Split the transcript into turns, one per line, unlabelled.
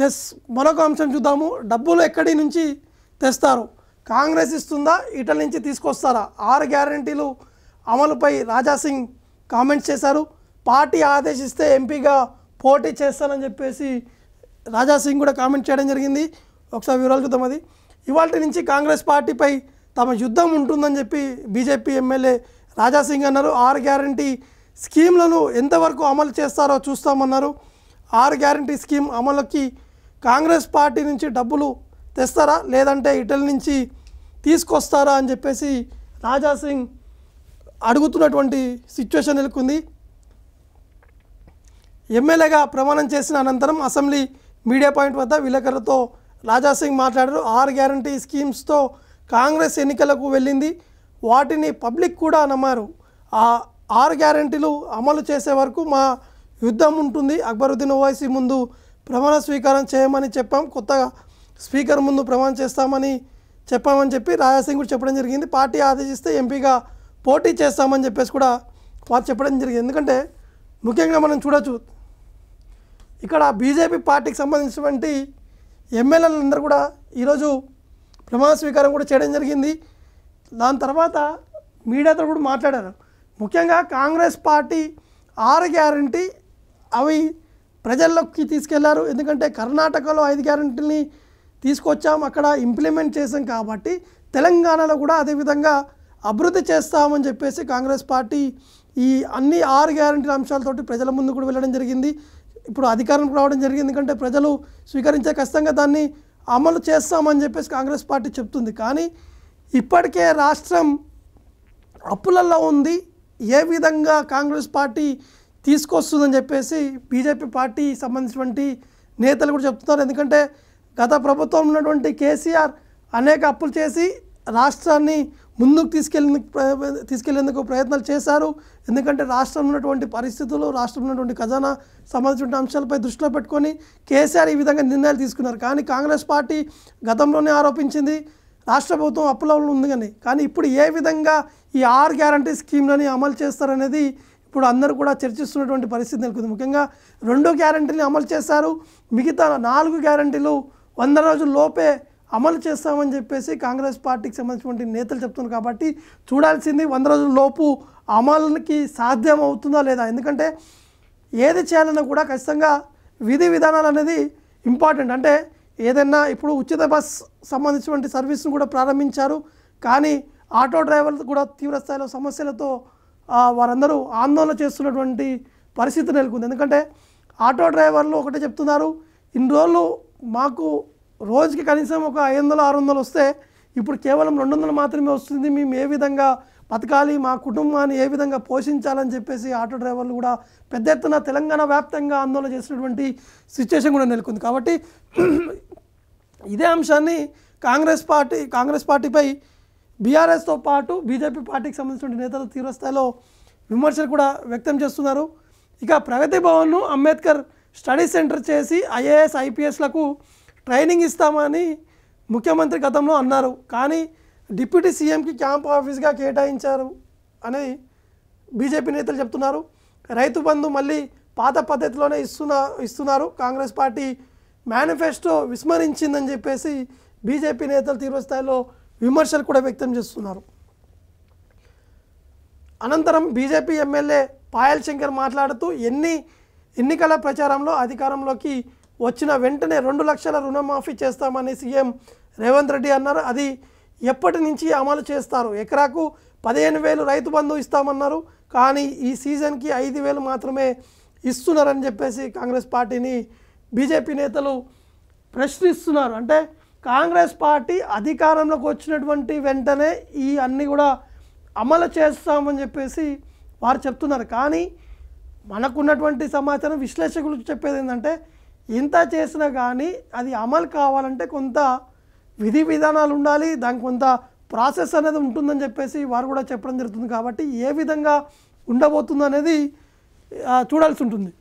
Yes, మరొక అంశం చూద్దాము. డబ్బులు ఎక్కడి నుంచి తెస్తారు? కాంగ్రెస్ ఇస్తుందా, ఇటల నుంచి తీసుకొస్తారా? 6 గ్యారంటీలు అమలుపై రాజాసింగ్ కామెంట్స్ చేశారు. పార్టీ ఆదేశిస్తే ఎంపీగా పోటీ చేస్తానని చెప్పేసి రాజాసింగ్ కూడా కామెంట్ చేయడం జరిగింది. ఒకసారి వివరాలు చూద్దాం. అది ఇవాళ నుంచి కాంగ్రెస్ పార్టీపై తమ యుద్ధం ఉంటుందని చెప్పి బీజేపీ ఎమ్మెల్యే రాజాసింగ్ అన్నారు. 6 గ్యారంటీ స్కీమ్లను ఎంతవరకు అమలు చేస్తారో చూస్తామన్నారు. 6 గ్యారంటీ స్కీమ్ అమలుకి కాంగ్రెస్ పార్టీ నుంచి డబ్బులు తెస్తారా, లేదంటే ఇటల నుంచి తీసుకొస్తారా అని చెప్పేసి రాజాసింగ్ అడుగుతున్నటువంటి సిచ్యువేషన్ నెలకొంది. ఎమ్మెల్యేగా ప్రమాణం చేసిన అనంతరం అసెంబ్లీ మీడియా పాయింట్ వద్ద విలేకరులతో రాజాసింగ్ మాట్లాడారు. 6 గ్యారంటీ స్కీమ్స్తో కాంగ్రెస్ ఎన్నికలకు వెళ్ళింది, వాటిని పబ్లిక్ కూడా నమ్మారు. ఆ 6 గ్యారంటీలు అమలు చేసే వరకు మా యుద్ధం ఉంటుంది. అక్బరుద్దీన్ ఓవైసీ ముందు ప్రమాణ స్వీకారం చేయమని చెప్పాం, కొత్తగా స్పీకర్ ముందు ప్రమాణం చేస్తామని చెప్పామని చెప్పి రాజాసింగ్ కూడా చెప్పడం జరిగింది. పార్టీ ఆదేశిస్తే ఎంపీగా పోటీ చేస్తామని చెప్పేసి కూడా వారు చెప్పడం జరిగింది. ఎందుకంటే ముఖ్యంగా మనం చూడొచ్చు, ఇక్కడ బీజేపీ పార్టీకి సంబంధించినటువంటి ఎమ్మెల్యేలందరూ కూడా ఈరోజు ప్రమాణ స్వీకారం కూడా చేయడం జరిగింది. దాని తర్వాత మీడియాతో కూడా మాట్లాడారు. ముఖ్యంగా కాంగ్రెస్ పార్టీ 6 గ్యారంటీ అవి ప్రజల్లోకి తీసుకెళ్లారు. ఎందుకంటే కర్ణాటకలో 5 గ్యారంటీని తీసుకొచ్చాం, అక్కడ ఇంప్లిమెంట్ చేసాం, కాబట్టి తెలంగాణలో కూడా అదేవిధంగా అభివృద్ధి చేస్తామని చెప్పేసి కాంగ్రెస్ పార్టీ ఈ అన్ని 6 గ్యారంటీల అంశాలతోటి ప్రజల ముందు కూడా వెళ్ళడం జరిగింది. ఇప్పుడు అధికారంలోకి రావడం జరిగింది. ఎందుకంటే ప్రజలు స్వీకరించే ఖచ్చితంగా దాన్ని అమలు చేస్తామని చెప్పేసి కాంగ్రెస్ పార్టీ చెప్తుంది. కానీ ఇప్పటికే రాష్ట్రం అప్పులల్లో ఉంది, ఏ విధంగా కాంగ్రెస్ పార్టీ తీసుకొస్తుందని చెప్పేసి బీజేపీ పార్టీ సంబంధించినటువంటి నేతలు కూడా చెప్తున్నారు. ఎందుకంటే గత ప్రభుత్వం ఉన్నటువంటి కేసీఆర్ అనేక అప్పులు చేసి రాష్ట్రాన్ని ముందుకు తీసుకెళ్లేందుకు ప్రయత్నాలు చేశారు. ఎందుకంటే రాష్ట్రం ఉన్నటువంటి పరిస్థితులు, రాష్ట్రం ఉన్నటువంటి ఖజానా సంబంధించిన అంశాలపై దృష్టిలో పెట్టుకొని కేసీఆర్ ఈ విధంగా నిర్ణయాలు తీసుకున్నారు. కానీ కాంగ్రెస్ పార్టీ గతంలోనే ఆరోపించింది రాష్ట్ర ప్రభుత్వం అప్పులలో ఉంది కానీ ఇప్పుడు ఏ విధంగా ఈ 6 గ్యారంటీ స్కీమ్లని అమలు చేస్తారనేది ఇప్పుడు అందరూ కూడా చర్చిస్తున్నటువంటి పరిస్థితి నెలకొంది. ముఖ్యంగా 2 గ్యారంటీని అమలు చేశారు, మిగతా 4 గ్యారంటీలు 100 రోజుల లోపే అమలు చేస్తామని చెప్పేసి కాంగ్రెస్ పార్టీకి సంబంధించినటువంటి నేతలు చెప్తున్నారు. కాబట్టి చూడాల్సింది 100 రోజుల లోపు అమలుకి సాధ్యం అవుతుందా లేదా. ఎందుకంటే ఏది చేయాలన్నా కూడా ఖచ్చితంగా విధి విధానాలు అనేది ఇంపార్టెంట్. అంటే ఏదైనా ఇప్పుడు ఉచిత బస్ సంబంధించినటువంటి సర్వీస్ను కూడా ప్రారంభించారు, కానీ ఆటో డ్రైవర్లు కూడా తీవ్రస్థాయిలో సమస్యలతో వారందరూ ఆందోళన చేస్తున్నటువంటి పరిస్థితి నెలకొంది. ఎందుకంటే ఆటో డ్రైవర్లు ఒకటే చెప్తున్నారు, ఇన్ని రోజులు మాకు రోజుకి కనీసం ఒక 500-600 వస్తే ఇప్పుడు కేవలం 200 మాత్రమే వస్తుంది, మేము ఏ విధంగా బతకాలి, మా కుటుంబాన్ని ఏ విధంగా పోషించాలని చెప్పేసి ఆటో డ్రైవర్లు కూడా పెద్ద ఎత్తున తెలంగాణ వ్యాప్తంగా ఆందోళన చేసినటువంటి సిచ్యువేషన్ కూడా నెలకొంది. కాబట్టి ఇదే అంశాన్ని కాంగ్రెస్ పార్టీపై బీఆర్ఎస్తో పాటు బీజేపీ పార్టీకి సంబంధించిన నేతలు తీవ్రస్థాయిలో విమర్శలు కూడా వ్యక్తం చేస్తున్నారు. ఇక ప్రగతి భవన్ను అంబేద్కర్ స్టడీ సెంటర్ చేసి ఐఏఎస్ ఐపీఎస్లకు ట్రైనింగ్ ఇస్తామని ముఖ్యమంత్రి గతంలో అన్నారు, కానీ డిప్యూటీ సీఎంకి క్యాంప్ ఆఫీస్గా కేటాయించారు అని బీజేపీ నేతలు చెప్తున్నారు. రైతు బంధు మళ్ళీ పాత పద్ధతిలోనే ఇస్తున్నారు, కాంగ్రెస్ పార్టీ మేనిఫెస్టో విస్మరించిందని చెప్పేసి బీజేపీ నేతలు తీవ్రస్థాయిలో విమర్శలు కూడా వ్యక్తం చేస్తున్నారు. అనంతరం బీజేపీ ఎమ్మెల్యే పాయల్ శంకర్ మాట్లాడుతూ ఎన్నికల ప్రచారంలో అధికారంలోకి వచ్చిన వెంటనే 2 లక్షల రుణమాఫీ చేస్తామని సీఎం రేవంత్ రెడ్డి అన్నారు. అది ఎప్పటి నుంచి అమలు చేస్తారు? ఎకరాకు 15,000 రైతు బంధు ఇస్తామన్నారు, కానీ ఈ సీజన్కి 5,000 మాత్రమే ఇస్తున్నారని చెప్పేసి కాంగ్రెస్ పార్టీని బీజేపీ నేతలు ప్రశ్నిస్తున్నారు. అంటే కాంగ్రెస్ పార్టీ అధికారంలోకి వచ్చినటువంటి వెంటనే ఈ అన్నీ కూడా అమలు చేస్తామని చెప్పేసి వారు చెప్తున్నారు. కానీ మనకున్నటువంటి సమాచారం విశ్లేషకులు చెప్పేది ఏంటంటే ఇంత చేసినా కానీ అది అమలు కావాలంటే కొంత విధి విధానాలు ఉండాలి, దానికి కొంత ప్రాసెస్ అనేది ఉంటుందని చెప్పేసి వారు కూడా చెప్పడం జరుగుతుంది. కాబట్టి ఏ విధంగా ఉండబోతుంది అనేది చూడాల్సి ఉంటుంది.